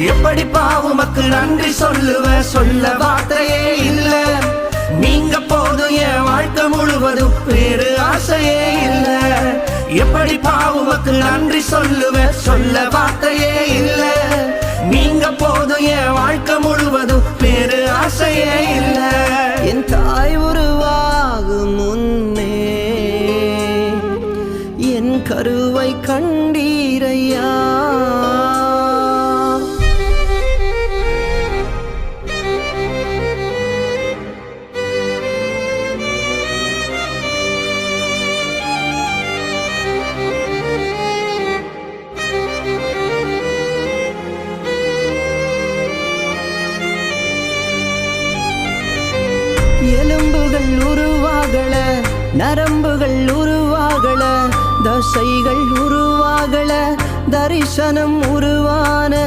எப்படிப்பா உமக்கு நன்றி சொல்லுவேன், சொல்ல வார்த்தையே இல்ல. நீங்க போதும் என் வாழ்க்கை முழுவதும், வேறு ஆசையே இல்ல. எப்படிப்பா உமக்கு நன்றி சொல்லுவேன், சொல்ல வார்த்தையே இல்ல. நீங்க போதும் என் வாழ்க்கை முழுவதும், வேறு ஆசையே இல்ல. என் தாய் உருவாகும் முன்னே என் கருவை கண்டீரையா. எலும்புகள் உருவாகல, நரம்புகள் உருவாகல, தசைகள் உருவாகல, தரிசனம் உருவான